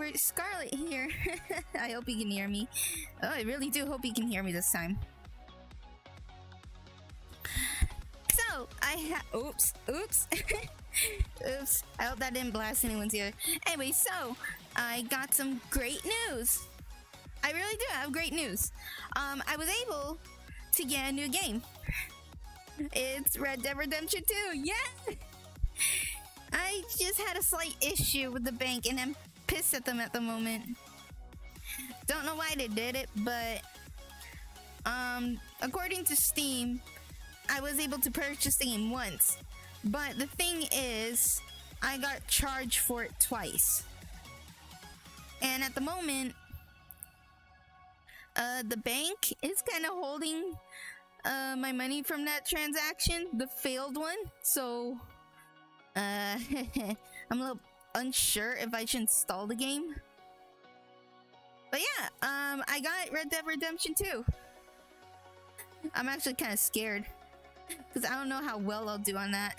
favorite Scarlet here. I hope you can hear me. Oh, I really do hope you can hear me this time. So, oops. Oops. I hope that didn't blast anyone's ear. Anyway, so, I got some great news. I really do have great news. I was able to get a new game. It's Red Dead Redemption 2. Yeah! I just had a slight issue with the bank and I'm pissed at them at the moment. Don't know why they did it, but according to Steam, I was able to purchase the game once. But the thing is, I got charged for it twice. And at the moment, the bank is kind of holding my money from that transaction, the failed one. So, I'm a little unsure if I should install the game. But yeah, I got Red Dead Redemption 2. I'm actually kind of scared because I don't know how well I'll do on that.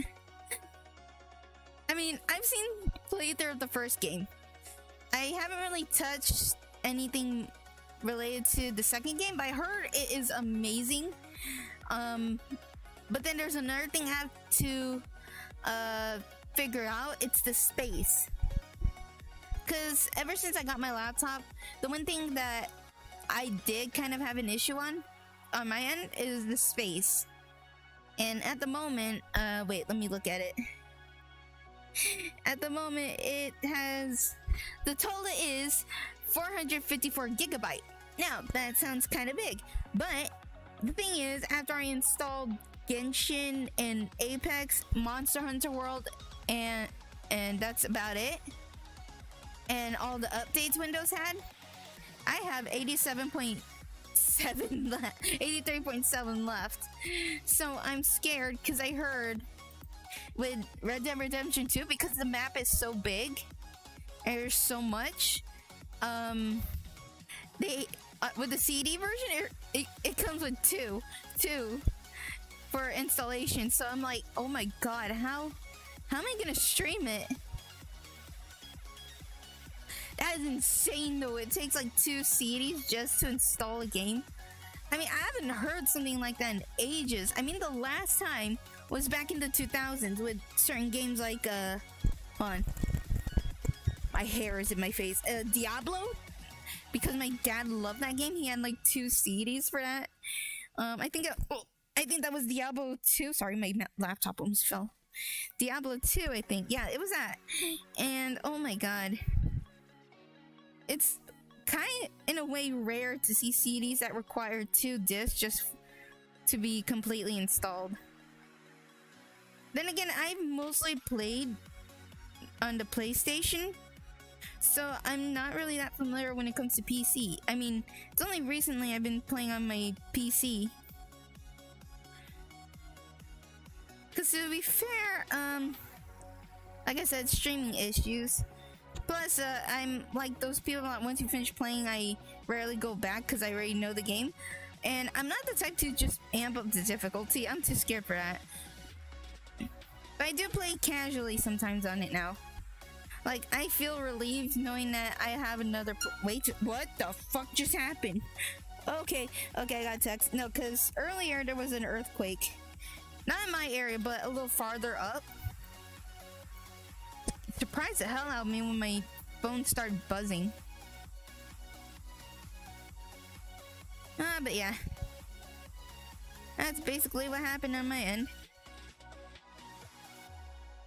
I mean, I've seen playthrough of the first game. I haven't really touched anything related to the second game, but I heard it is amazing. But then there's another thing I have to figure out. It's the space. Because ever since I got my laptop, the one thing that I did kind of have an issue on my end is the space. And at the moment, wait, let me look at it. At the moment, it has, the total is 454 gigabyte. Now, that sounds kind of big, but the thing is, after I installed Genshin and Apex, Monster Hunter World, and that's about it, and all the updates Windows had, I have 83.7 left. So I'm scared because I heard with Red Dead Redemption 2, because the map is so big and there's so much, they with the CD version, it comes with two for installation. So I'm like, oh my god, how am I gonna stream it? That is insane though. It takes like 2 CDs just to install a game. I mean, I haven't heard something like that in ages. I mean, the last time was back in the 2000s with certain games like, hold on. My hair is in my face. Diablo? Because my dad loved that game. He had like 2 CDs for that. I think that was Diablo 2. Sorry, my laptop almost fell. Diablo 2, I think. Yeah, it was that. And, oh my god. It's kind of, in a way, rare to see CDs that require 2 discs just to be completely installed. Then again, I've mostly played on the PlayStation, so I'm not really that familiar when it comes to PC. I mean, it's only recently I've been playing on my PC. Because to be fair, like I said, streaming issues. Plus, I'm like those people that once you finish playing, I rarely go back because I already know the game. And I'm not the type to just amp up the difficulty. I'm too scared for that. But I do play casually sometimes on it now. Like, I feel relieved knowing that I have another... Wait, what the fuck just happened? Okay, I got a text. No, because earlier there was an earthquake. Not in my area, but a little farther up. Surprised the hell out of me when my phone started buzzing. But yeah. That's basically what happened on my end.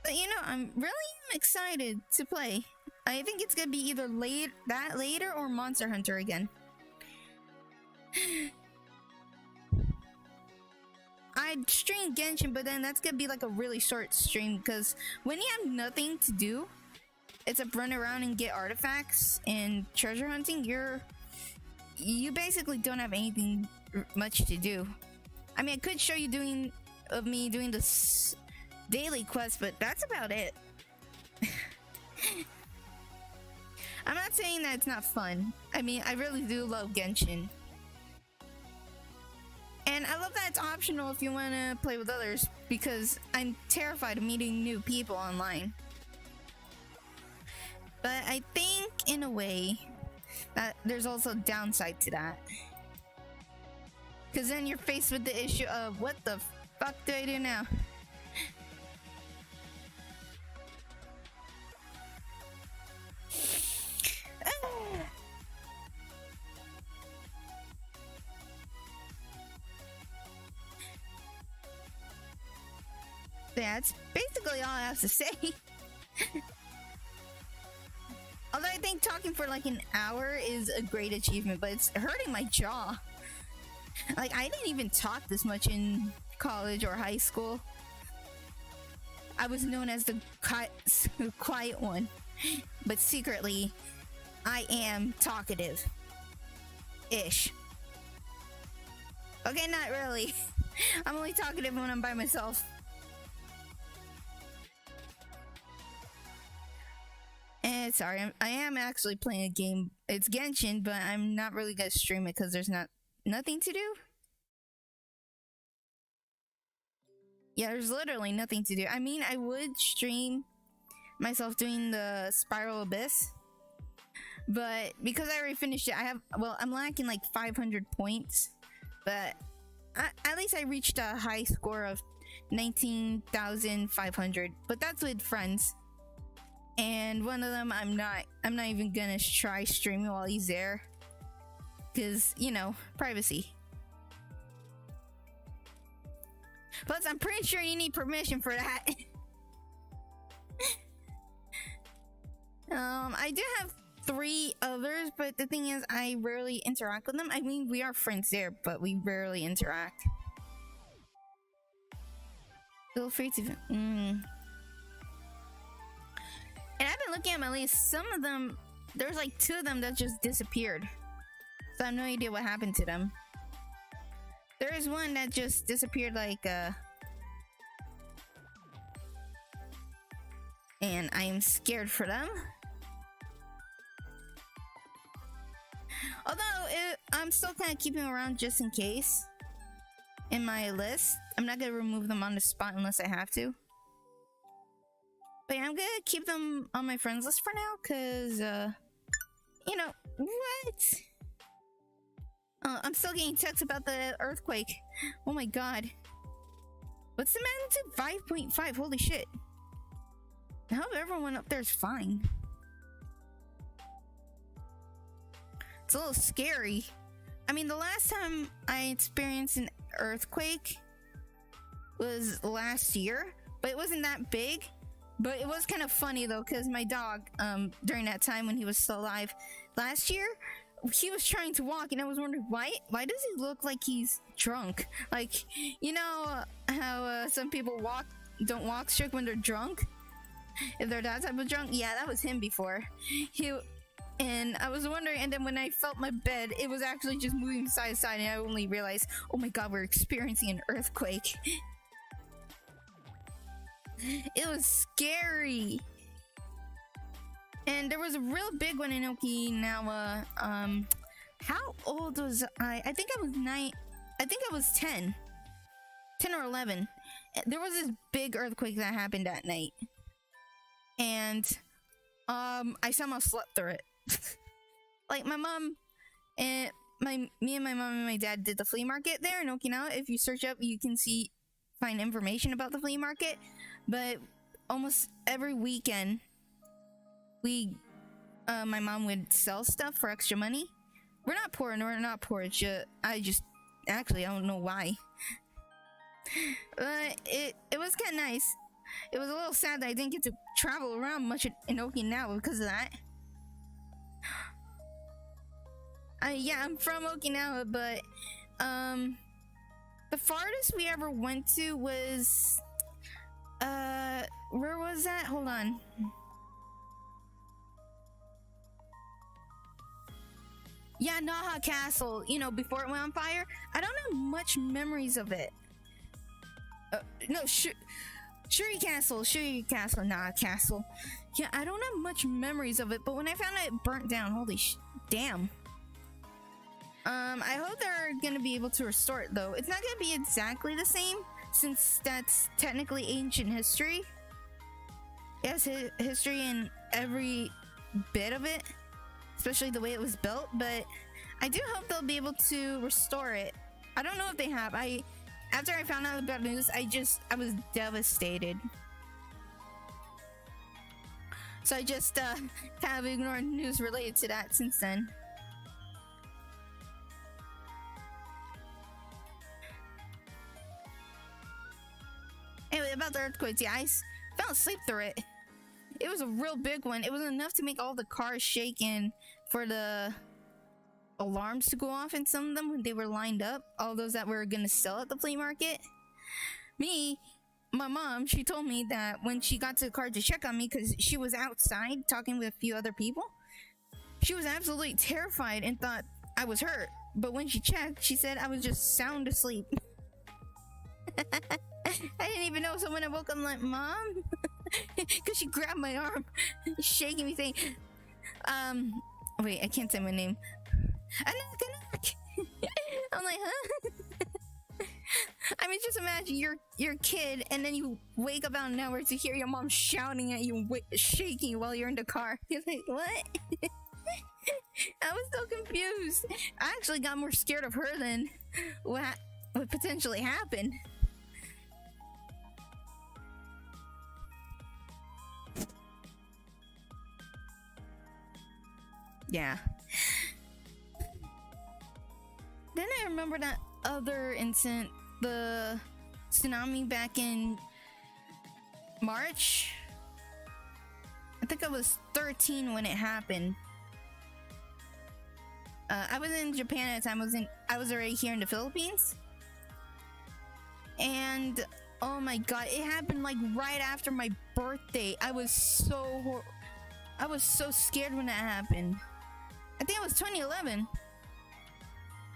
But you know, I'm really excited to play. I think it's gonna be either later or Monster Hunter again. I'd stream Genshin, but then that's gonna be like a really short stream because when you have nothing to do, it's a run around and get artifacts and treasure hunting. You basically don't have anything much to do. I mean, I could show you me doing this daily quest, but that's about it. I'm not saying that it's not fun. I mean, I really do love Genshin. And I love that it's optional if you want to play with others, because I'm terrified of meeting new people online. But I think in a way, that there's also a downside to that. Because then you're faced with the issue of what the fuck do I do now? That's basically all I have to say. Although I think talking for like an hour is a great achievement, but it's hurting my jaw. Like, I didn't even talk this much in college or high school. I was known as the quiet one, but secretly, I am talkative-ish. Okay, not really. I'm only talkative when I'm by myself. And sorry, I am actually playing a game. It's Genshin, but I'm not really gonna stream it because there's nothing to do. Yeah, there's literally nothing to do. I mean, I would stream myself doing the Spiral Abyss, but because I already finished it, I'm lacking like 500 points, but at least I reached a high score of 19,500, but that's with friends. And one of them, I'm not even gonna try streaming while he's there, because, you know, privacy. Plus, I'm pretty sure you need permission for that. I do have 3 others, but the thing is, I rarely interact with them. I mean, we are friends there, but we rarely interact. Feel free to... And I've been looking at my list. Some of them, there's like 2 of them that just disappeared. So I have no idea what happened to them. There is one that just disappeared, like, and I am scared for them. Although, I'm still kind of keeping around just in case. In my list. I'm not gonna remove them on the spot unless I have to. But yeah, I'm gonna keep them on my friends list for now, because, you know, what? I'm still getting texts about the earthquake. Oh my god. What's the magnitude? 5.5. Holy shit. I hope everyone up there is fine. It's a little scary. I mean, the last time I experienced an earthquake was last year, but it wasn't that big. But it was kind of funny though, because my dog, during that time when he was still alive last year, he was trying to walk, and I was wondering why does he look like he's drunk? Like, you know how some people don't walk straight when they're drunk, if they're that type of drunk? Yeah, that was him before. And I was wondering, and then when I felt my bed, it was actually just moving side to side, and I only realized, oh my god, we're experiencing an earthquake. It was scary. And there was a real big one in Okinawa. How old was I? I think I was 9. I think I was 10 or 11. There was this big earthquake that happened that night, and I somehow slept through it. Like, my mom and me and my mom and my dad did the flea market there in Okinawa. If you search up, you can find information about the flea market. But almost every weekend, my mom would sell stuff for extra money. We're not poor. It's just, I don't know why. But it was kind of nice. It was a little sad that I didn't get to travel around much in Okinawa because of that. Yeah, I'm from Okinawa, but the farthest we ever went to was where was that? Hold on. Yeah, Naha Castle, you know, before it went on fire. I don't have much memories of it. No, Shuri Castle, Naha Castle. Yeah, I don't have much memories of it, but when I found out it burnt down, holy damn. I hope they're gonna be able to restore it, though. It's not gonna be exactly the same, since that's technically ancient history. It has history in every bit of it. especially the way it was built. But I do hope they'll be able to restore it. I don't know if they have. After I found out about the news, I was devastated. So I just kind of ignored news related to that since then. Anyway, about the earthquakes, yeah, I fell asleep through it. It was a real big one. It was enough to make all the cars shake and for the alarms to go off in some of them when they were lined up. All those that were gonna sell at the flea market. My mom, she told me that when she got to the car to check on me because she was outside talking with a few other people, she was absolutely terrified and thought I was hurt. But when she checked, she said I was just sound asleep. I didn't even know, so when I woke up, I'm like, Mom? Because she grabbed my arm, shaking me, saying, wait, I can't say my name. Anak. I'm like, huh? I mean, just imagine you're a kid, and then you wake up out of nowhere to hear your mom shouting at you, shaking while you're in the car. You're like, what? I was so confused. I actually got more scared of her than what potentially happened. Yeah. Then I remember that other incident, the tsunami back in March. I think I was 13 when it happened. I was in Japan at the time. I was already here in the Philippines. And oh my god, it happened like right after my birthday. I was so scared when that happened. I think it was 2011.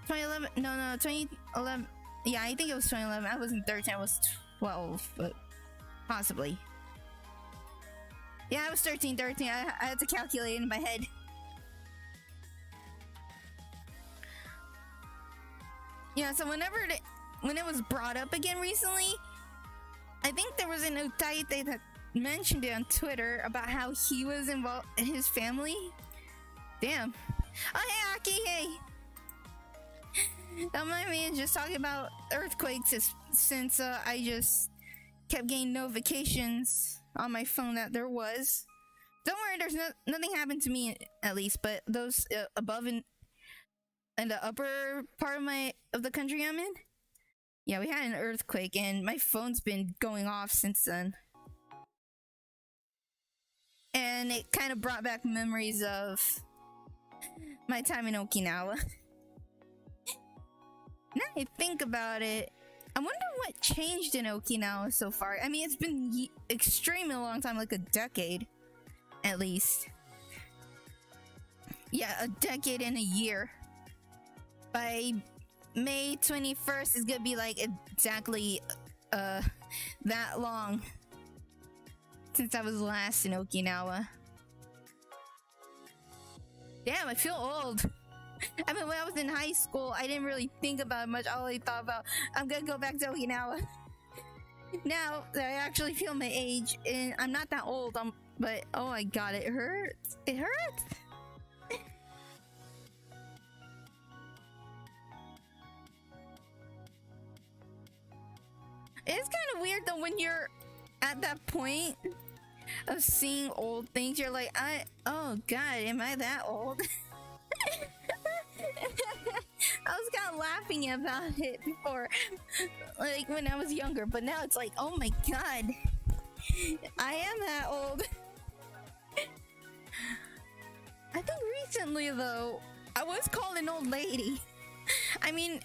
2011. Yeah, I think it was 2011. I wasn't 13, I was 12, but possibly. Yeah, I was 13. I had to calculate it in my head. Yeah, so when it was brought up again recently, I think there was an Utaite that mentioned it on Twitter about how he was involved, his family. Damn. Oh, hey, Aki, hey. Don't mind me just talking about earthquakes since I just kept getting notifications on my phone that there was. Don't worry, there's nothing happened to me at least, but those above in the upper part of the country I'm in, yeah, we had an earthquake and my phone's been going off since then. And it kind of brought back memories of my time in Okinawa. Now I think about it, I wonder what changed in Okinawa so far. I mean, it's been extremely long time, like a decade, at least. Yeah, a decade and a year. By May 21st, it's gonna be like exactly that long since I was last in Okinawa. Damn, I feel old. I mean, when I was in high school, I didn't really think about it much. All I thought about, I'm gonna go back to Okinawa. Now that I actually feel my age, and I'm not that old, but oh my god, it hurts. It hurts. It's kind of weird though when you're at that point of seeing old things. You're like, oh god, am I that old? I was kind of laughing about it before, like when I was younger, but now it's like, oh my god, I am that old. I think recently though, I was called an old lady. I mean,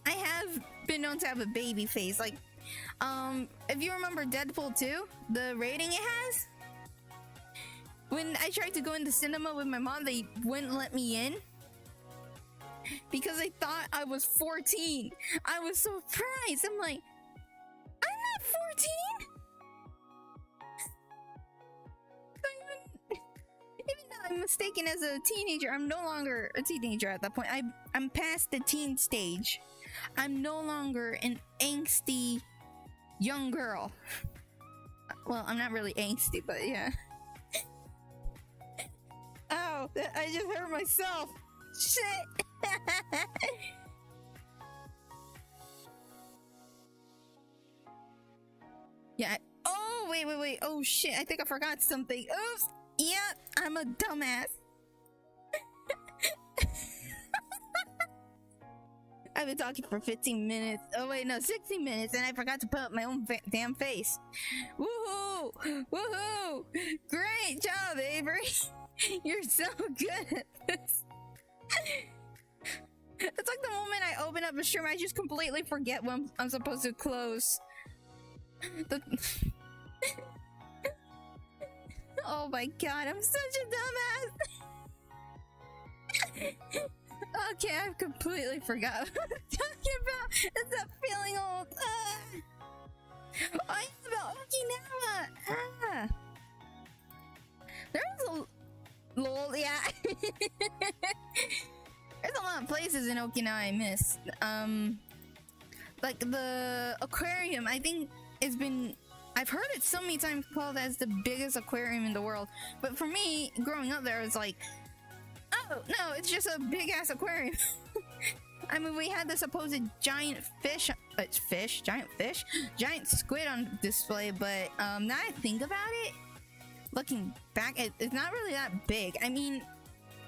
I have been known to have a baby face. Like, if you remember Deadpool 2, the rating it has, when I tried to go in the cinema with my mom, they wouldn't let me in because they thought I was 14. I was so surprised. I'm like, I'm not 14. Even though I'm mistaken as a teenager, I'm no longer a teenager at that point. I'm past the teen stage. I'm no longer an angsty young girl. Well, I'm not really angsty, but yeah. Ow! I just hurt myself. Shit. Yeah. Oh, wait. Oh, shit. I think I forgot something. Oops. Yeah, I'm a dumbass. I've been talking for 15 minutes. Oh, wait, no, 16 minutes, and I forgot to put up my own damn face. Woohoo! Woohoo! Great job, Avery! You're so good at this. It's like the moment I open up a stream, I just completely forget when I'm supposed to close. Oh my god, I'm such a dumbass! Okay, I've completely forgot what I'm talking about. It's that feeling old. Oh, I about Okinawa. There's a lol, yeah. There's a lot of places in Okinawa I miss. Like the aquarium, I think it's been. I've heard it so many times called as the biggest aquarium in the world. But for me, growing up there, it was like, oh, no, it's just a big-ass aquarium. I mean, we had the supposed giant giant squid on display, but now I think about it, looking back, it's not really that big. I mean,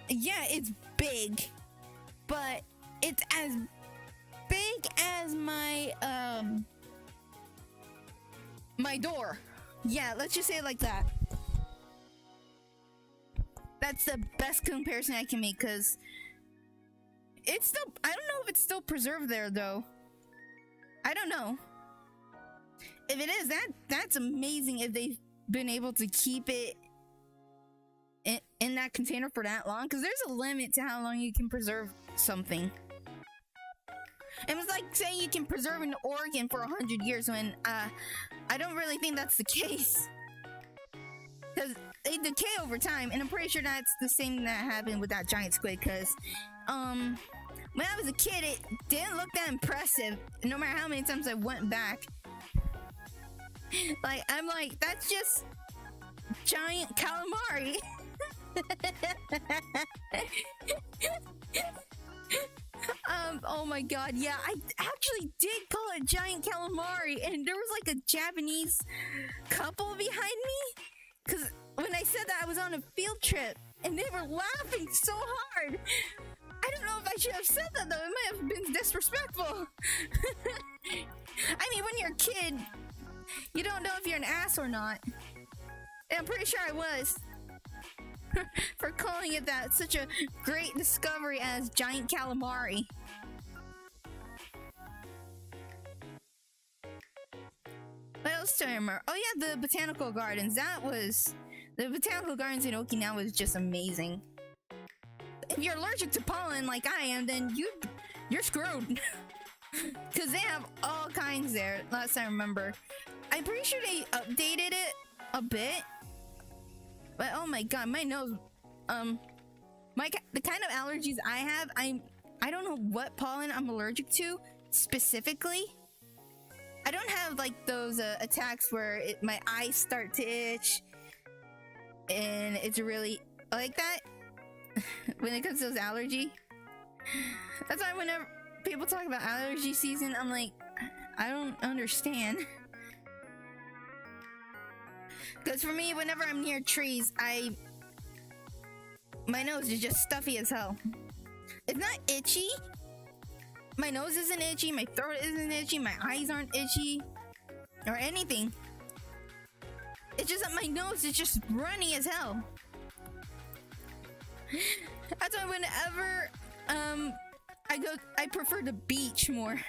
yeah, it's big, but it's as big as my, my door. Yeah, let's just say it like that. That's the best comparison I can make, because it's still, I don't know if it's still preserved there though. I don't know. If it is, that's amazing if they've been able to keep it in that container for that long, because there's a limit to how long you can preserve something. It was like saying you can preserve an organ for 100 years when I don't really think that's the case. Because they decay over time, and I'm pretty sure that's the same that happened with that giant squid, because when I was a kid, it didn't look that impressive, no matter how many times I went back. Like, I'm like, that's just giant calamari. Oh my god, yeah, I actually did call it giant calamari, and there was like a Japanese couple behind me, because when I said that, I was on a field trip, and they were laughing so hard. I don't know if I should have said that though, it might have been disrespectful. I mean, when you're a kid, you don't know if you're an ass or not. And I'm pretty sure I was. For calling it that, such a great discovery as giant calamari. What else do I remember? Oh yeah, the botanical gardens. The botanical gardens in Okinawa was just amazing. If you're allergic to pollen like I am, then you're screwed. Because they have all kinds there, last I remember. I'm pretty sure they updated it a bit. But oh my god, my nose, the kind of allergies I have, I don't know what pollen I'm allergic to specifically. I don't have like those attacks where my eyes start to itch, and it's really like that when it comes to those allergy. That's why whenever people talk about allergy season, I'm like, I don't understand. Because for me, whenever I'm near trees, my nose is just stuffy as hell. It's not itchy. My nose isn't itchy, my throat isn't itchy, my eyes aren't itchy, or anything. It's just that my nose is just runny as hell. That's why whenever I prefer the beach more.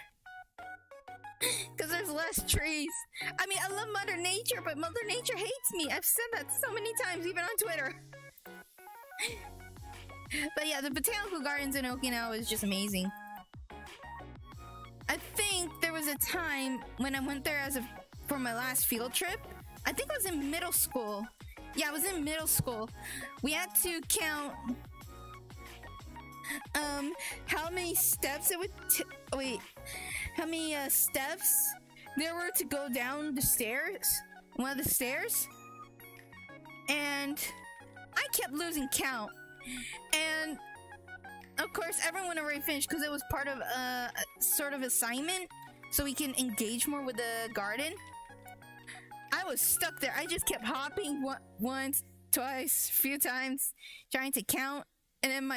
Because there's less trees. I mean, I love Mother Nature, but Mother Nature hates me. I've said that so many times, even on Twitter. But yeah, the botanical gardens in Okinawa is just amazing. I think there was a time when I went there for my last field trip. I think I was in middle school. Yeah, I was in middle school. We had to count how many steps it would how many steps there were to go down the stairs, one of the stairs, and I kept losing count. And of course, everyone already finished because it was part of a sort of assignment, so we can engage more with the garden. I was stuck there. I just kept hopping once, twice, few times, trying to count. And then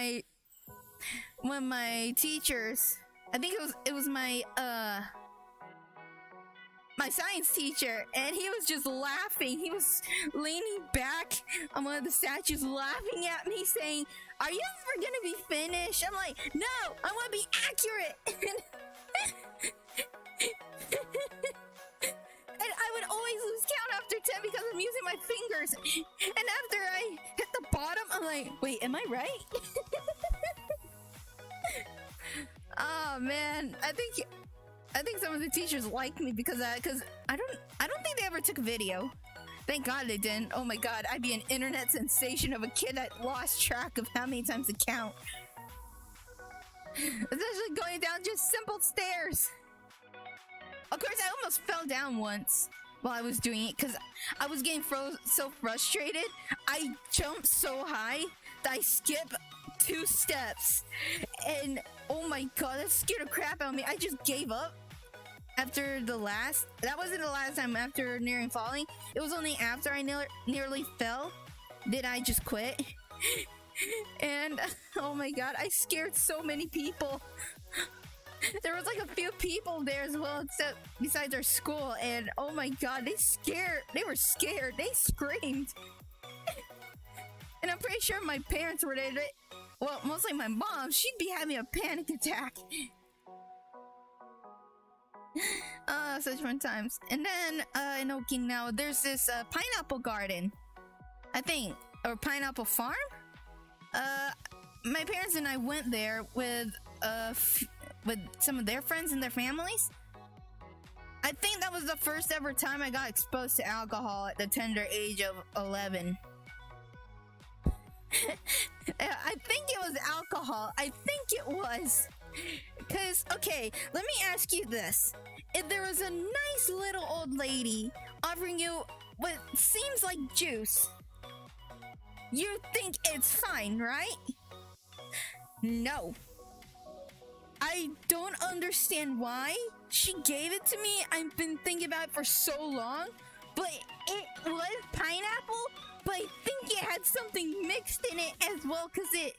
one of my teachers, I think it was my science teacher, and he was just laughing. He was leaning back on one of the statues, laughing at me, saying, "Are you ever gonna be finished?" I'm like, "No, I want to be accurate." And I would always lose count after 10 because I'm using my fingers. And after I hit the bottom, I'm like, "Wait, am I right?" Oh man, I think some of the teachers like me because I don't think they ever took a video. Thank God they didn't. Oh my God, I'd be an internet sensation of a kid that lost track of how many times to count. Especially going down just simple stairs. Of course, I almost fell down once while I was doing it because I was getting so frustrated. I jumped so high that I skipped 2 steps. And oh my God, that scared the crap out of me. I just gave up. After that wasn't the last time after nearing falling. It was only after I nearly fell did I just quit. And oh my God, I scared so many people. There was like a few people there as well, except besides our school, and oh my God, they were scared. They screamed. And I'm pretty sure my parents were there. Well, mostly my mom. She'd be having a panic attack. Such fun times. And then in Okinawa, there's this pineapple garden, I think, or pineapple farm. My parents and I went there with some of their friends and their families. I think that was the first ever time I got exposed to alcohol at the tender age of 11. I think it was alcohol. I think it was. Because, okay, let me ask you this. If there was a nice little old lady offering you what seems like juice, you think it's fine, right? No. I don't understand why she gave it to me. I've been thinking about it for so long, but it was pineapple, but I think it had something mixed in it as well because it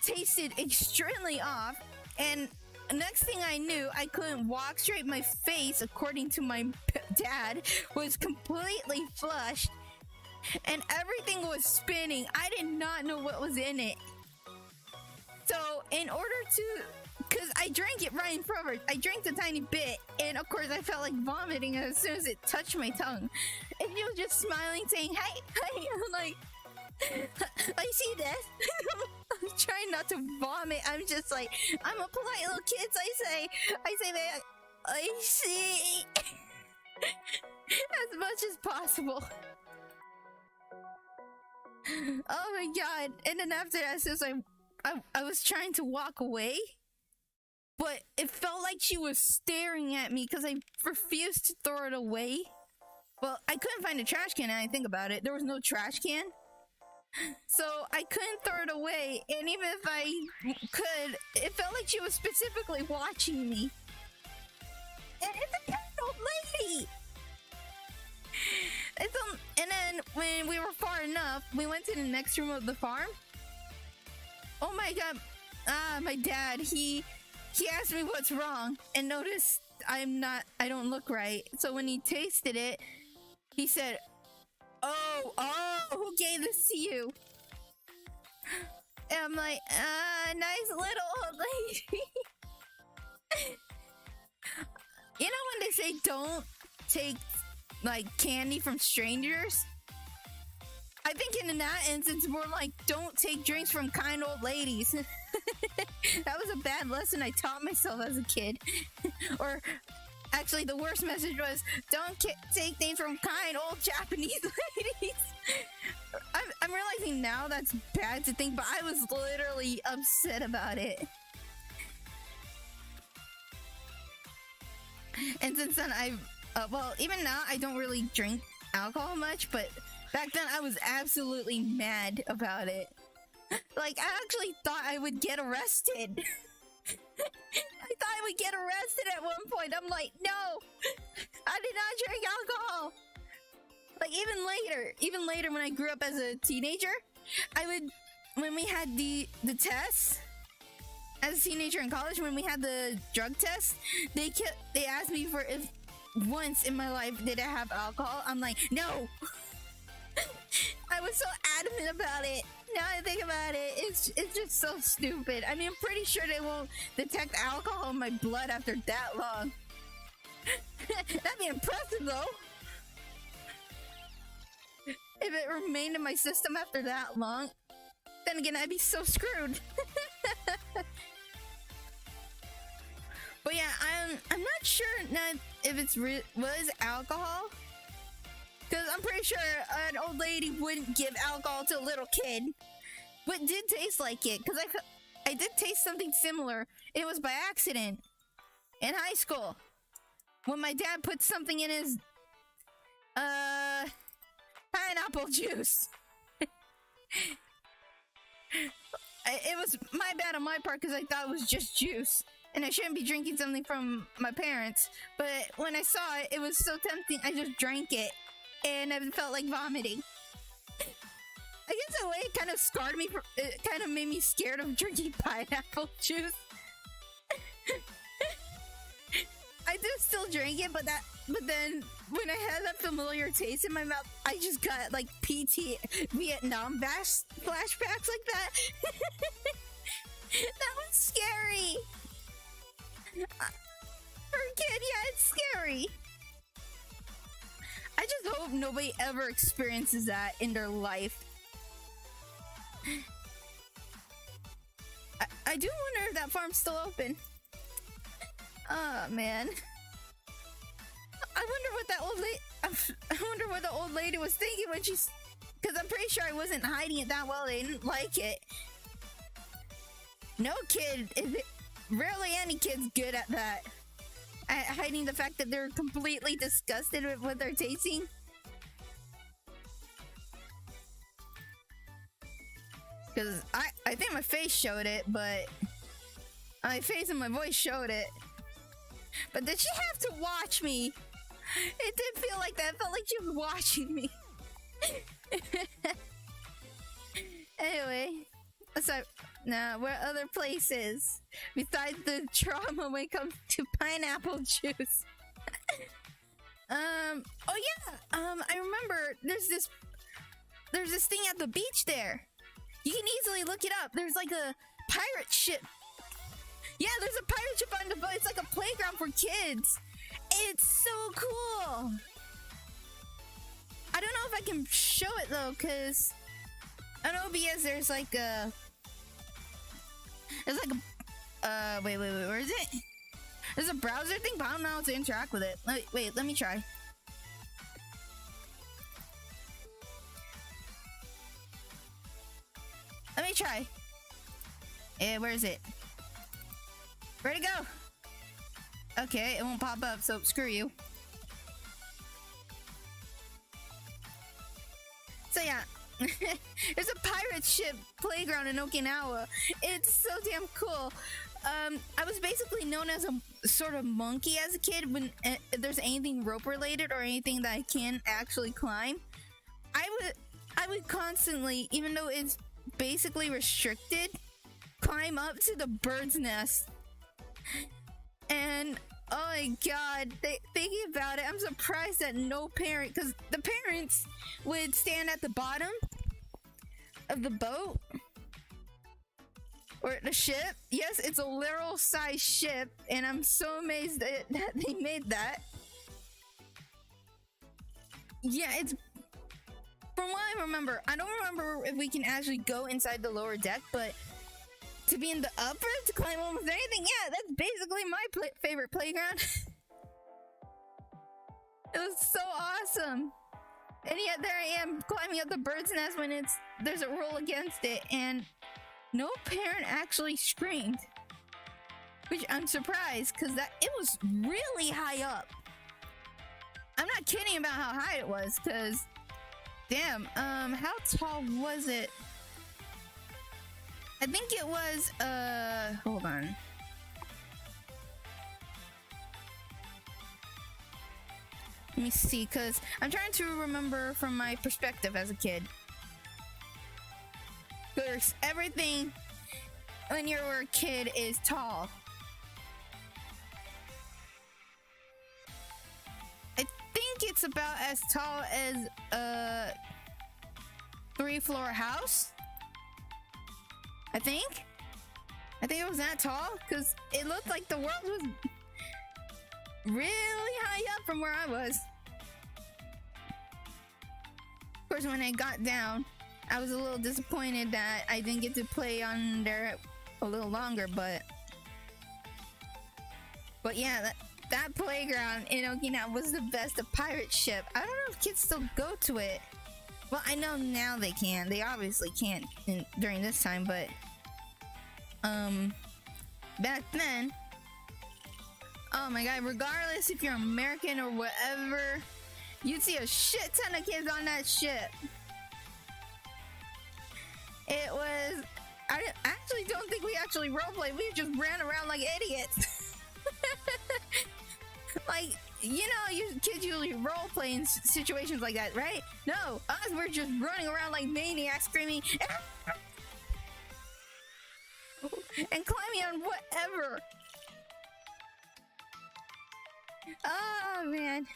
tasted extremely off. And next thing I knew, I couldn't walk straight. My face, according to my dad, was completely flushed and everything was spinning. I did not know what was in it. So in order to, because I drank it right in front of her, I drank a tiny bit, and of course I felt like vomiting as soon as it touched my tongue. And she was just smiling, saying, "Hey, hey." I'm like, "I see this." I'm trying not to vomit. I'm just like, I'm a polite little kid, so I say, "Man, I see." As much as possible. Oh my God. And then after that, since I was trying to walk away, but it felt like she was staring at me because I refused to throw it away. Well, I couldn't find a trash can, and I think about it. There was no trash can. So I couldn't throw it away, and even if I could, it felt like she was specifically watching me. And it's a kind old lady! And then when we were far enough, we went to the next room of the farm. Oh my God. My dad, he asked me what's wrong and noticed I don't look right. So when he tasted it, he said, Oh, who gave this to you? And I'm like, nice little old lady. You know when they say don't take like candy from strangers? I think in that instance, more like don't take drinks from kind old ladies. That was a bad lesson I taught myself as a kid. Or actually, the worst message was don't take things from kind old Japanese ladies. I'm realizing now that's bad to think, but I was literally upset about it. And since then, well, even now, I don't really drink alcohol much, but back then I was absolutely mad about it. Like, I actually thought I would get arrested. I thought I would get arrested at one point. I'm like, no, I did not drink alcohol. Like, even later when I grew up as a teenager, when we had the tests, as a teenager in college, when we had the drug test, they asked me for if once in my life did I have alcohol. I'm like, no. I was so adamant about it. Now I think about it, it's just so stupid. I mean, I'm pretty sure they won't detect alcohol in my blood after that long. That'd be impressive, though. If it remained in my system after that long, then again, I'd be so screwed. But yeah, I'm not sure now if it's was alcohol, because I'm pretty sure an old lady wouldn't give alcohol to a little kid, but it did taste like it, because I did taste something similar. It was by accident in high school when my dad put something in his pineapple juice. It was my bad on my part because I thought it was just juice and I shouldn't be drinking something from my parents, but when I saw it, it was so tempting, I just drank it and it felt like vomiting. I guess in a way it kind of scarred me, it kind of made me scared of drinking pineapple juice. I do still drink it, but then when I had that familiar taste in my mouth, I just got like Vietnam flashbacks like that. That was scary. For a kid, yeah, it's scary. I just hope nobody ever experiences that in their life. I do wonder if that farm's still open. Oh man. I wonder what that I wonder what the old lady was thinking when she's, because I'm pretty sure I wasn't hiding it that well. They didn't like it. No kid, rarely any kid's good at that. At hiding the fact that they're completely disgusted with what they're tasting. Because I think my face showed it, but my face and my voice showed it. But did she have to watch me? It did feel like that. It felt like she was watching me. Anyway, so now what other places besides the trauma when it comes to pineapple juice? Oh yeah, I remember there's this thing at the beach there. You can easily look it up. There's like a pirate ship. Yeah, there's a pirate ship on the boat. It's like a playground for kids. It's so cool. I don't know if I can show it though, because on OBS there's like a... wait, where is it? There's a browser thing, but I don't know how to interact with it. Wait, let me try. Let me try. Where is it? Where'd it go? Okay, it won't pop up, so screw you. So yeah, there's a pirate ship playground in Okinawa. It's so damn cool. I was basically known as a sort of monkey as a kid when if there's anything rope related or anything that I can actually climb. I would constantly, even though it's basically restricted, climb up to the bird's nest. And oh my god, thinking about it, I'm surprised that no parent, because the parents would stand at the bottom of the boat or the ship. Yes, it's a literal size ship, and I'm so amazed that they made that. Yeah, it's, from what I remember, I don't remember if we can actually go inside the lower deck, but to be in the upper, to climb almost anything, yeah, that's basically my favorite playground. It was so awesome. And yet there I am climbing up the bird's nest when there's a rule against it, and no parent actually screamed. Which I'm surprised, because it was really high up. I'm not kidding about how high it was, because damn, how tall was it? I think it was, hold on. Let me see, because I'm trying to remember from my perspective as a kid. There's everything when you're a kid is tall. I think it's about as tall as a 3-floor house. I think it was that tall because it looked like the world was really high up from where I was. Of course, when I got down, I was a little disappointed that I didn't get to play on there a little longer, but yeah, that playground in Okinawa was the best. The pirate ship. I don't know if kids still go to it. Well, I know now they can. They obviously can't during this time, but back then, oh my god, regardless if you're American or whatever, you'd see a shit ton of kids on that ship. It was, I actually don't think we actually roleplayed. We just ran around like idiots. Like, you know, you kids usually roleplay in situations like that, right? No, us, we're just running around like maniacs screaming and climbing on whatever. Oh man.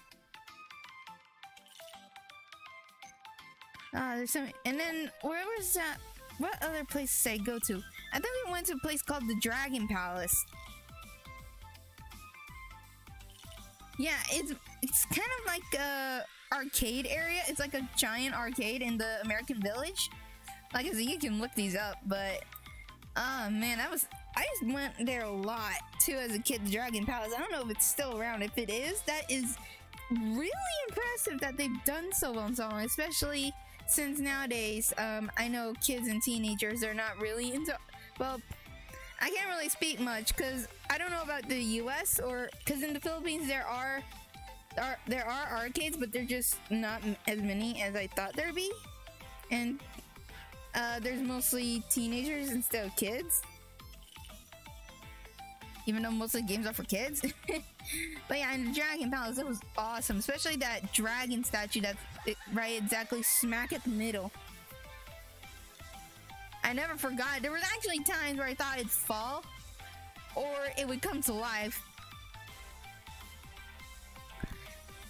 There's some, and then where was that? What other place did I go to? I think we went to a place called the Dragon Palace. Yeah, it's kind of like a arcade area. It's like a giant arcade in the American Village. Like I said, you can look these up, but oh man, I just went there a lot too as a kid. The Dragon Palace. I don't know if it's still around. If it is, that is really impressive that they've done so well and so long, especially since nowadays, I know kids and teenagers are not really into, well, I can't really speak much because I don't know about the US, or because in the Philippines there are arcades, but they're just not as many as I thought there'd be, and there's mostly teenagers instead of kids, even though most of the games are for kids. But yeah, in the Dragon Palace, it was awesome, especially that dragon statue that's right exactly smack at the middle. I never forgot. There was actually times where I thought it'd fall or it would come to life.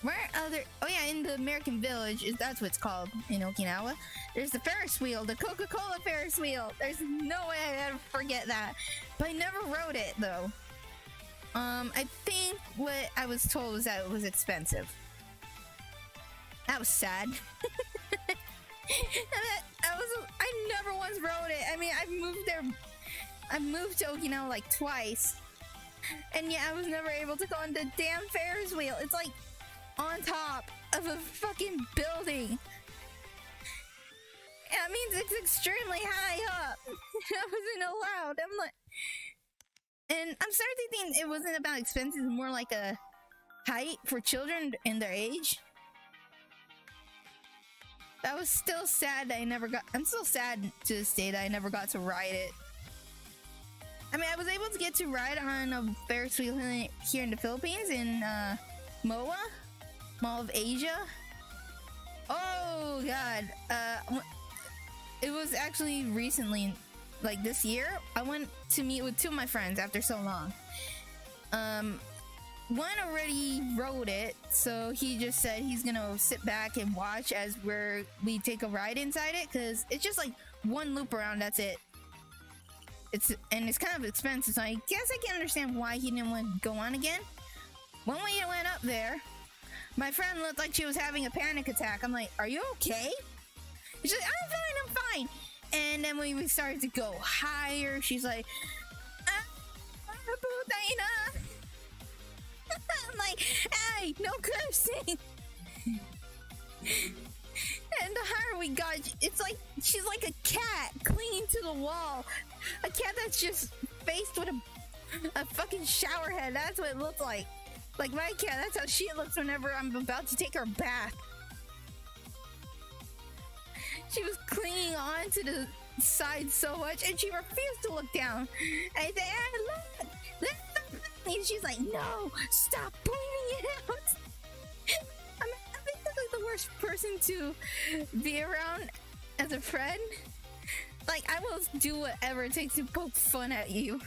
Where other, oh yeah, in the American Village, that's what it's called in Okinawa. There's the Ferris wheel, the Coca-Cola Ferris wheel. There's no way I'd ever forget that. But I never rode it though. I think what I was told was that it was expensive. That was sad. I never once rode it. I mean, I moved to Okinawa like twice, and yeah, I was never able to go on the damn Ferris wheel. It's like on top of a fucking building. That means it's extremely high up. I wasn't allowed. I'm like, and I'm starting to think it wasn't about expenses, more like a height for children in their age. I was still sad that I never got, I'm still sad to this day that I never got to ride it. I mean, I was able to get to ride on a Ferris wheel here in the Philippines in MOA, Mall of Asia. Oh god, it was actually recently, like this year, I went to meet with two of my friends after so long. One already rode it, so he just said he's gonna sit back and watch as we take a ride inside it, because it's just like one loop around, that's it. It's kind of expensive, so I guess I can understand why he didn't want to go on again. When we went up there, my friend looked like she was having a panic attack. I'm like, are you okay? She's like, I'm fine. And then when we started to go higher, she's like, Putayna. I'm like, hey, no cursing. And the higher we got, it's like she's like a cat clinging to the wall. A cat that's just faced with a fucking shower head. That's what it looked like. Like my cat, that's how she looks whenever I'm about to take her bath. She was clinging on to sighed so much, and she refused to look down. I said, look, and she's like, no, stop pointing it out. I'm basically the worst person to be around as a friend. Like, I will do whatever it takes to poke fun at you,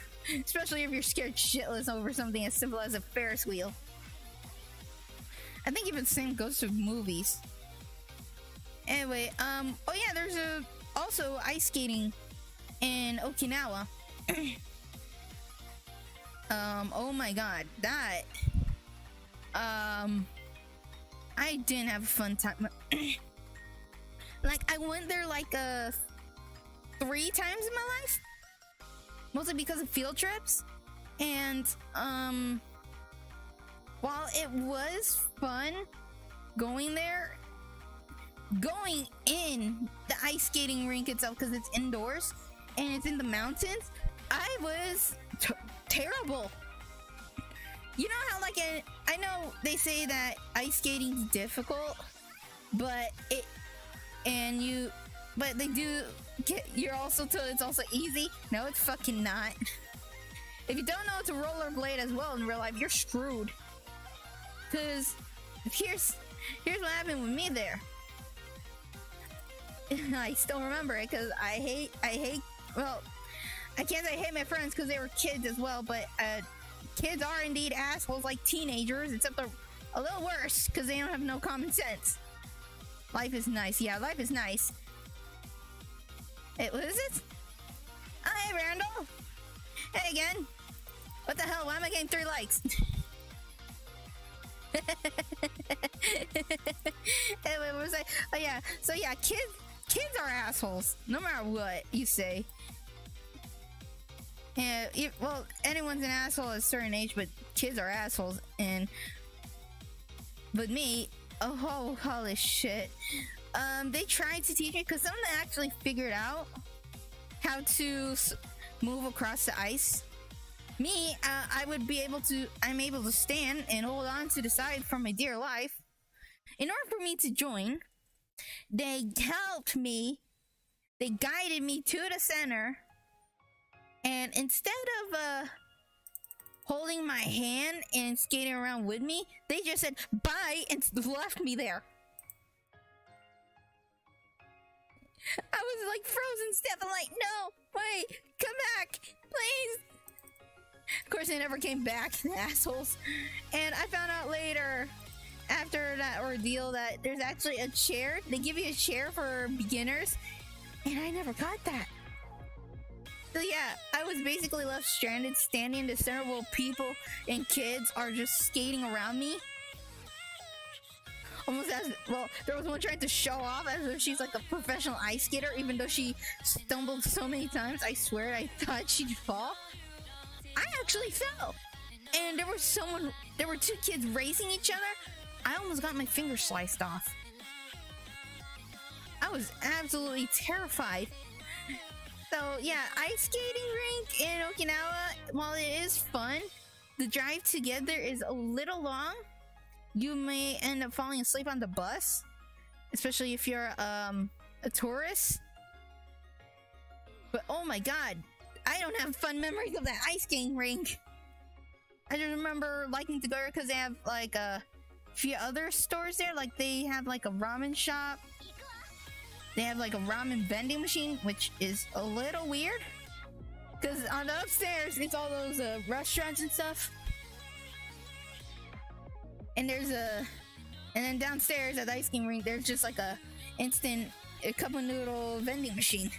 especially if you're scared shitless over something as simple as a Ferris wheel. I think even the same goes to movies. Anyway, oh yeah, there's also ice skating in Okinawa. Oh my god, that I didn't have a fun time. Like, I went there like 3 times in my life, mostly because of field trips. And while it was fun going there, going in the ice skating rink itself, because it's indoors and it's in the mountains, I was terrible. You know how, like, I know they say that ice skating's difficult, but they do get, you're also told it's also easy. No, it's fucking not. If you don't know how to rollerblade as well in real life, you're screwed. Cause here's what happened with me there. I still remember it because I hate, well, I can't say I hate my friends because they were kids as well, but kids are indeed assholes like teenagers, except they're a little worse because they don't have no common sense. Life is nice. Yeah, life is nice. What is it? Oh, hey, Randall. Hey, again. What the hell? Why am I getting 3 likes? Anyway, what was I? Oh, yeah. So, yeah, kids are assholes, no matter what you say. Yeah, well, anyone's an asshole at a certain age, but kids are assholes. But me, oh, holy shit. They tried to teach me, because someone actually figured out how to move across the ice. Me, I'm able to stand and hold on to the side for my dear life. In order for me to join, they helped me, they guided me to the center, and instead of holding my hand and skating around with me, they just said bye and left me there. I was like frozen stiff. I'm like, no, wait, come back, please. Of course, they never came back, the assholes. And I found out later, after that ordeal, that there's actually a chair. They give you a chair for beginners, and I never got that. So yeah, I was basically left stranded, standing in the center while people and kids are just skating around me. Almost as, well, there was one trying to show off as if she's like a professional ice skater, even though she stumbled so many times. I swear I thought she'd fall. I actually fell. And there were 2 kids racing each other. I almost got my finger sliced off. I was absolutely terrified. So yeah, ice skating rink in Okinawa, while it is fun, the drive to get there is a little long. You may end up falling asleep on the bus, especially if you're a tourist. But oh my god, I don't have fun memories of that ice skating rink. I just remember liking to go there because they have like a few other stores there. Like they have like a ramen shop. They have like a ramen vending machine, which is a little weird. Because on the upstairs, it's all those restaurants and stuff. And and then downstairs at the ice skating rink, there's just like a cup of noodle vending machine.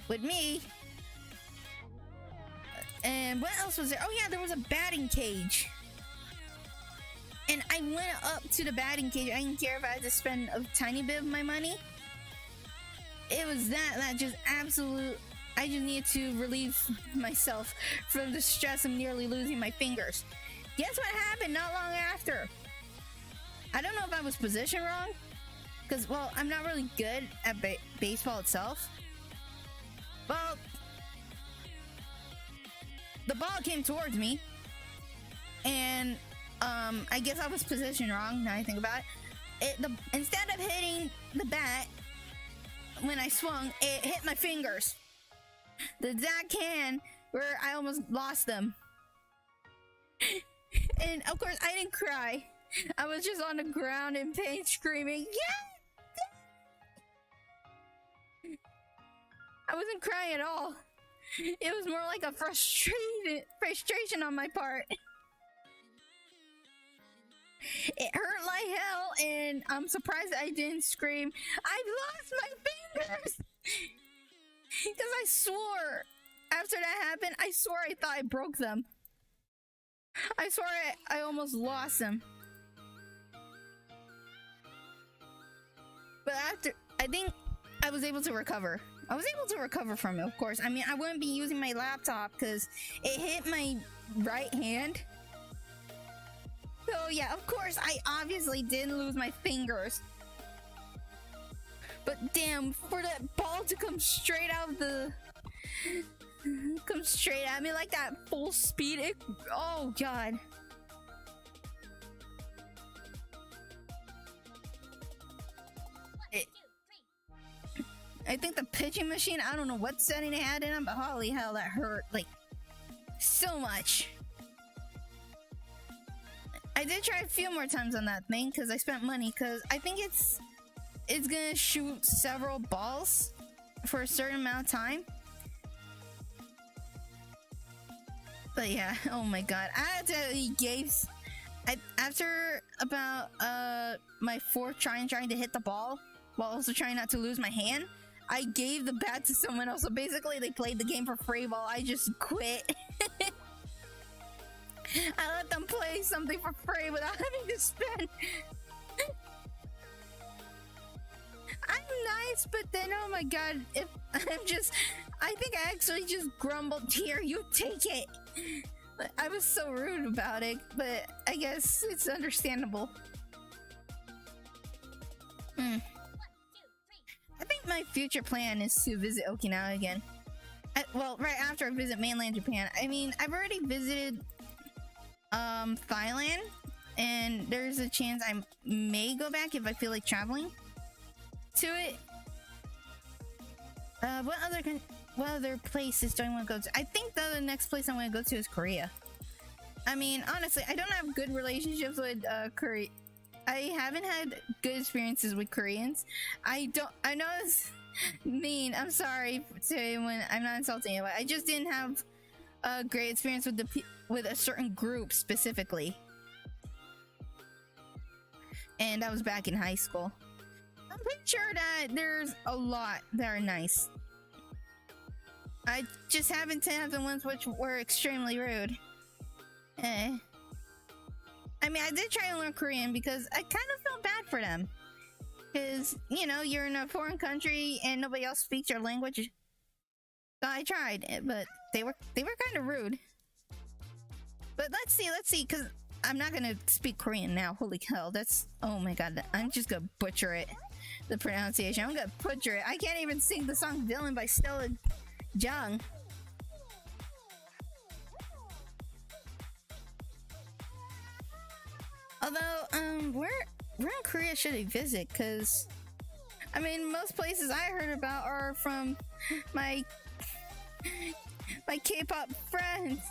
With me. And what else was there? Oh yeah, there was a batting cage. And I went up to the batting cage. I didn't care if I had to spend a tiny bit of my money. It was that just absolute. I just needed to relieve myself from the stress of nearly losing my fingers. Guess what happened not long after? I don't know if I was positioned wrong. Because, well, I'm not really good at baseball itself. Well, the ball came towards me. And I guess I was positioned wrong, now I think about it. Instead of hitting the bat, when I swung, it hit my fingers. The exact hand where I almost lost them. And of course, I didn't cry. I was just on the ground in pain, screaming, "Yeah!" I wasn't crying at all. It was more like a frustration on my part. It hurt like hell, and I'm surprised I didn't scream, "I've lost my fingers!" Because I swore, after that happened, I swore I thought I broke them. I swore I almost lost them. But after, I think I was able to recover. I was able to recover from it, of course. I mean, I wouldn't be using my laptop because it hit my right hand. So yeah, of course, I obviously didn't lose my fingers. But damn, for that ball to come straight out of the... come straight at me like that, full speed, oh god. I think the pitching machine, I don't know what setting it had in it, but holy hell, that hurt, like, so much. I did try a few more times on that thing, because I spent money, because I think it's gonna shoot several balls for a certain amount of time. But yeah, oh my god, I actually gave... after about my fourth trying to hit the ball, while also trying not to lose my hand, I gave the bat to someone else. So basically, they played the game for free while I just quit. I let them play something for free without having to spend. I'm nice, but then, oh my god, if I think I actually just grumbled, "Here, you take it." I was so rude about it, but I guess it's understandable. I think my future plan is to visit Okinawa again. Well, right after I visit mainland Japan. I mean, I've already visited Thailand, and there's a chance I may go back if I feel like traveling to it. What other places do I want to go to? I think the next place I want to go to is Korea. I mean, honestly, I don't have good relationships with Korea. I haven't had good experiences with Koreans. I know it's mean. I'm sorry to anyone. I'm not insulting anyone. I just didn't have a great experience with a certain group specifically. And that was back in high school. I'm pretty sure that there's a lot that are nice. I just haven't to have the ones which were extremely rude. I mean, I did try to learn Korean because I kind of felt bad for them. Because, you know, you're in a foreign country and nobody else speaks your language. So I tried, but they were kind of rude. But let's see, because I'm not going to speak Korean now. Holy hell, that's... Oh my god, I'm just going to butcher it. The pronunciation. I'm going to butcher it. I can't even sing the song Villain by Stella Jung. Although, where in Korea should I visit? Because, I mean, most places I heard about are from my K-pop friends.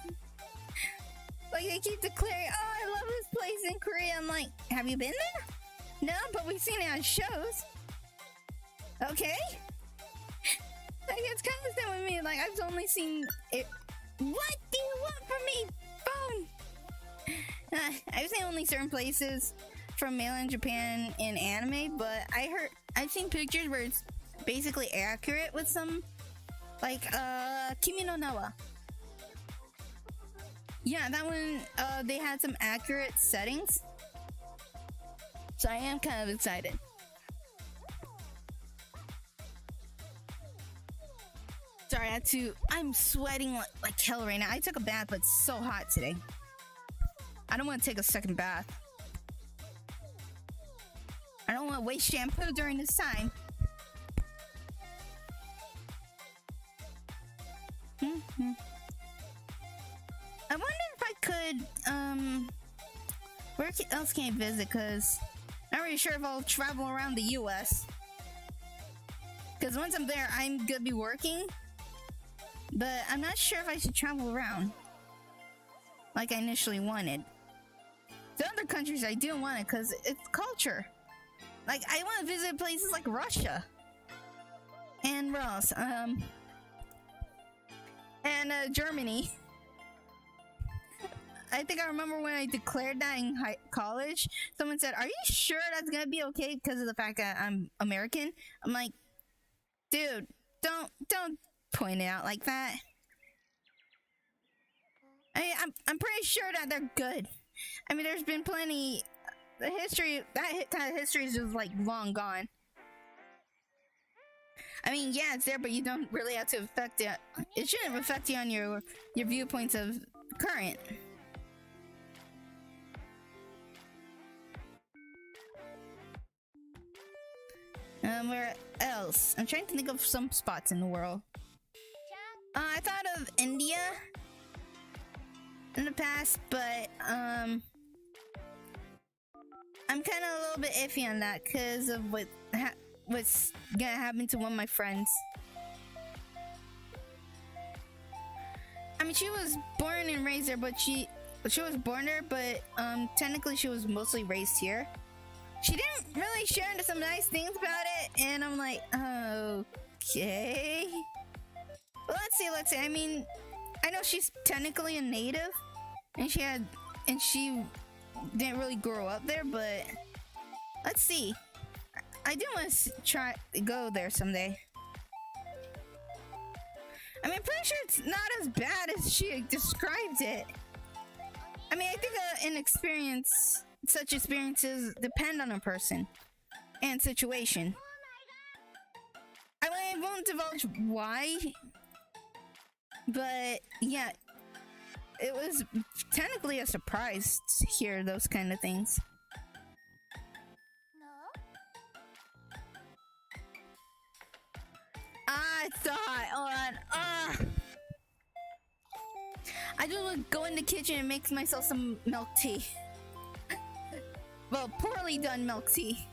Like, they keep declaring, "Oh, I love this place in Korea." I'm like, have you been there? No, but we've seen it on shows. Okay. Like, it's kind of the same with me. Like, I've only seen it. What do you want from me, phone? I've seen only certain places from mainland Japan in anime, but I've seen pictures where it's basically accurate with some, like, Kimi no Na wa. Yeah, that one, they had some accurate settings. So I am kind of excited. Sorry, I'm sweating like hell right now. I took a bath, but it's so hot today. I don't want to take a second bath. I don't want to waste shampoo during this time. I wonder if I could, where else can I visit? Because I'm not really sure if I'll travel around the US. Because once I'm there, I'm gonna be working. But I'm not sure if I should travel around like I initially wanted. The other countries I do want it because it's culture. Like, I want to visit places like Russia. And where else? Germany. I think I remember when I declared that in college, someone said, "Are you sure that's gonna be okay because of the fact that I'm American?" I'm like, dude, don't point it out like that. I'm pretty sure that they're good. I mean, there's been plenty. The history, that kind of history is just like long gone. I mean, yeah, it's there, but you don't really have to affect it. It shouldn't affect you on your viewpoints of current. Where else? I'm trying to think of some spots in the world. I thought of India in the past, but I'm kind of a little bit iffy on that because of what's gonna happen to one of my friends. I mean, she was born and raised there, but she was born there, but technically she was mostly raised here. She didn't really share some nice things about it, and I'm like, okay. Well, let's see. I mean, I know she's technically a native, and she didn't really grow up there, but let's see. I do want to try go there someday. I mean, I'm pretty sure it's not as bad as she described it. I mean, I think such experiences depend on a person and situation. I won't divulge why, but yeah, it was technically a surprise to hear those kind of things. I thought I just would go in the kitchen and make myself some milk tea. Well, poorly done milk tea.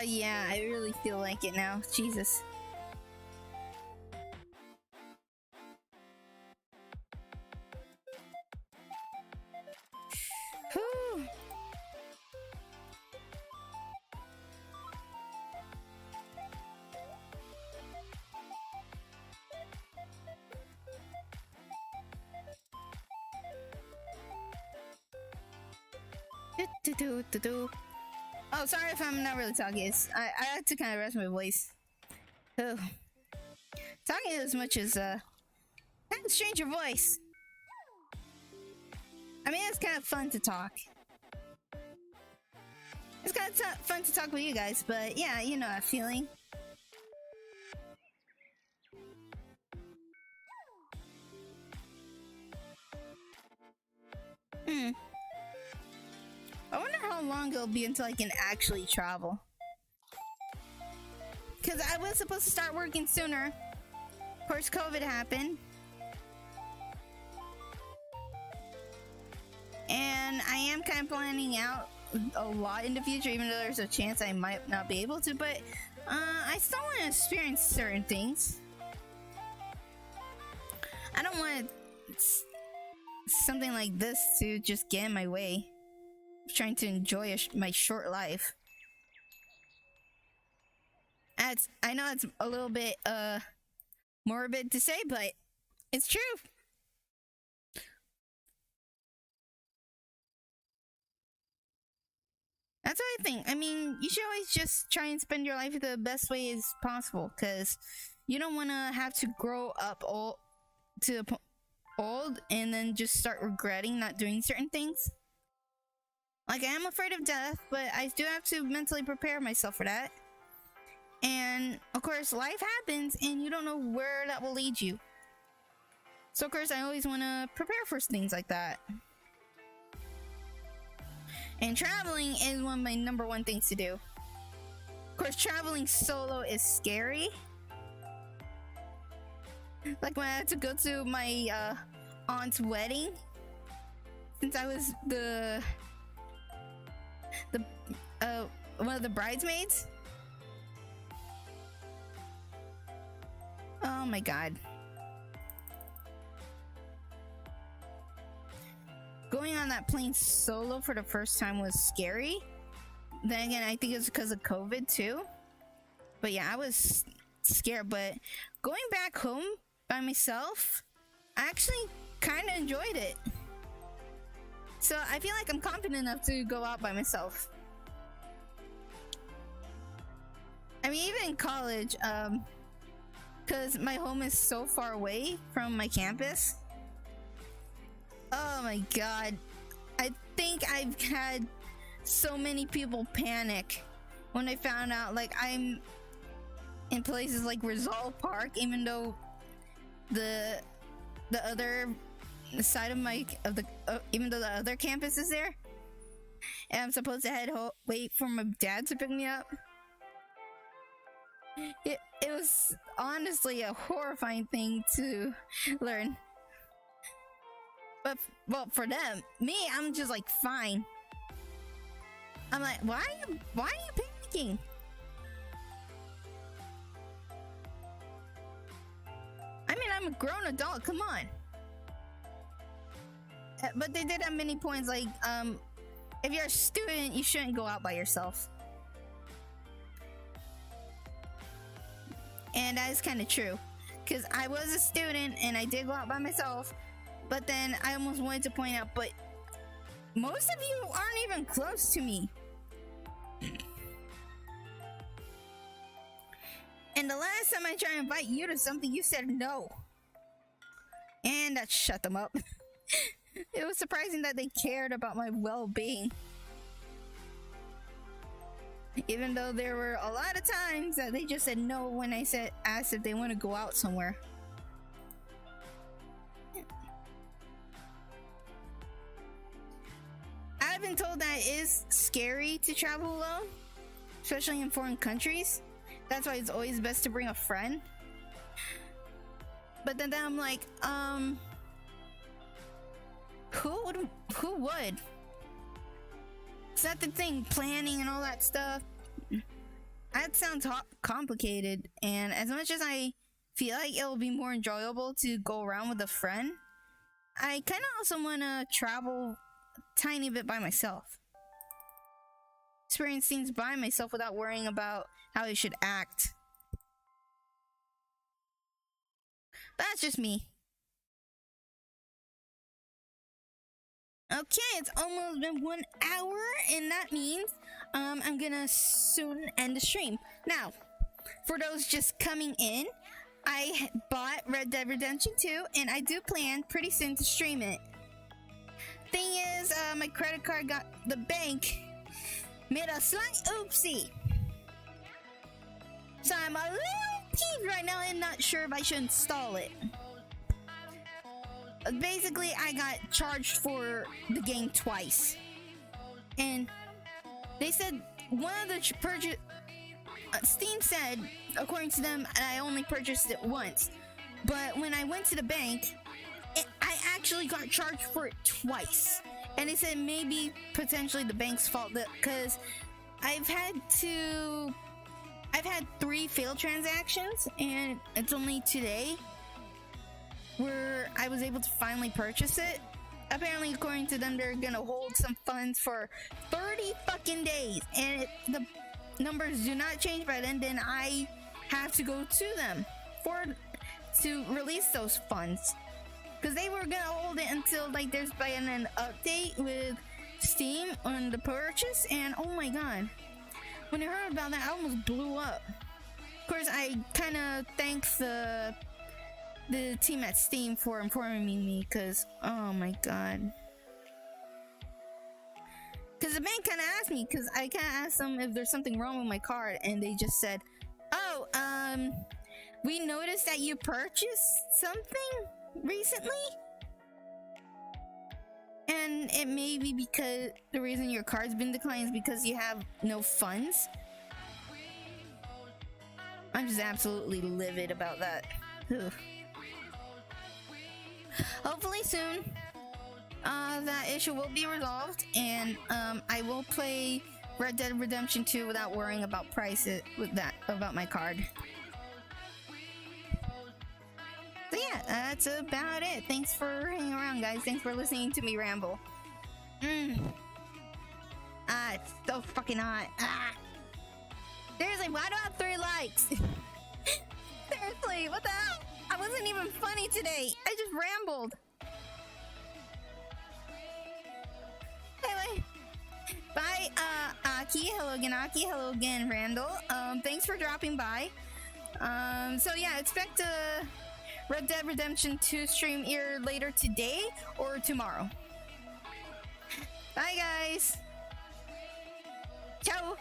Yeah, I really feel like it now. Jesus. Whew. Oh, sorry if I'm not really talking. I had to kind of rest my voice. Oh. Talking as much as kind of strange your voice. I mean, it's kind of fun to talk. It's kind of fun to talk with you guys, but yeah, you know that feeling. I wonder how long it'll be until I can actually travel. Because I was supposed to start working sooner. Of course, COVID happened. And I am kind of planning out a lot in the future, even though there's a chance I might not be able to. But I still want to experience certain things. I don't want something like this to just get in my way. I'm trying to enjoy my short life. I know it's a little bit morbid to say, but it's true. That's what I think. I mean, you should always just try and spend your life the best way as possible, because you don't want to have to grow up old and then just start regretting not doing certain things. Like, I am afraid of death, but I do have to mentally prepare myself for that. And of course, life happens and you don't know where that will lead you. So of course, I always want to prepare for things like that. And traveling is one of my #1 things to do. Of course, traveling solo is scary. Like when I had to go to my aunt's wedding, since I was the one of the bridesmaids. Oh my god. Going on that plane solo for the first time was scary. Then again, I think it's because of COVID too. But yeah, I was scared. But going back home by myself, I actually kind of enjoyed it. So I feel like I'm confident enough to go out by myself. I mean, even in college, because my home is so far away from my campus. Oh my god. I think I've had so many people panic when I found out like I'm in places like Rizal Park, even though the other side of even though the other campus is there, and I'm supposed to wait for my dad to pick me up. It was honestly a horrifying thing to learn. But well, for them, me, I'm just like fine. I'm like, why are you panicking? I mean, I'm a grown adult. Come on. But they did have many points like, if you're a student, you shouldn't go out by yourself. And that is kind of true, because I was a student and I did go out by myself. But then I almost wanted to point out, but most of you aren't even close to me. And the last time I tried to invite you to something, you said no. And that shut them up. It was surprising that they cared about my well-being. Even though there were a lot of times that they just said no when I asked if they want to go out somewhere. I've been told that it is scary to travel alone, especially in foreign countries. That's why it's always best to bring a friend. But then I'm like, who would? Is that the thing? Planning and all that stuff. That sounds complicated. And as much as I feel like it'll be more enjoyable to go around with a friend, I kind of also want to travel a tiny bit by myself. Experience things by myself without worrying about how I should act. That's just me. Okay, it's almost been 1 hour, and that means I'm gonna soon end the stream. Now, for those just coming in, I bought Red Dead Redemption 2, and I do plan pretty soon to stream it. Thing is, my credit card the bank made a slight oopsie. So I'm a little peeved right now and not sure if I should install it. Basically, I got charged for the game twice. And they said one of the purchase... Steam said, according to them, I only purchased it once. But when I went to the bank, I actually got charged for it twice. And they said maybe potentially the bank's fault, because I've had 3 failed transactions, and it's only today where I was able to finally purchase it. Apparently, according to them, they're gonna hold some funds for 30 fucking days, and the numbers do not change by then I have to go to them to release those funds, because they were gonna hold it until like there's been an update with Steam on the purchase. And oh my god, when I heard about that, I almost blew up. Of course, I kind of thank the team at Steam for informing me, because oh my god. Because the bank kind of asked me, because I kind of asked them if there's something wrong with my card, and they just said, oh, we noticed that you purchased something recently, and it may be because the reason your card's been declined is because you have no funds. I'm just absolutely livid about that. Ugh. hopefully soon, that issue will be resolved, and I will play Red Dead Redemption 2 without worrying about prices about my card. So yeah, that's about it. Thanks for hanging around, guys. Thanks for listening to me ramble. It's so fucking hot. Seriously, why do I have 3 likes? Seriously, what the hell? I wasn't even funny today. I just rambled. Anyway, bye, Aki. Hello again, Aki. Hello again, Randall. Thanks for dropping by. So yeah, expect a Red Dead Redemption 2 stream either later today or tomorrow. Bye, guys. Ciao.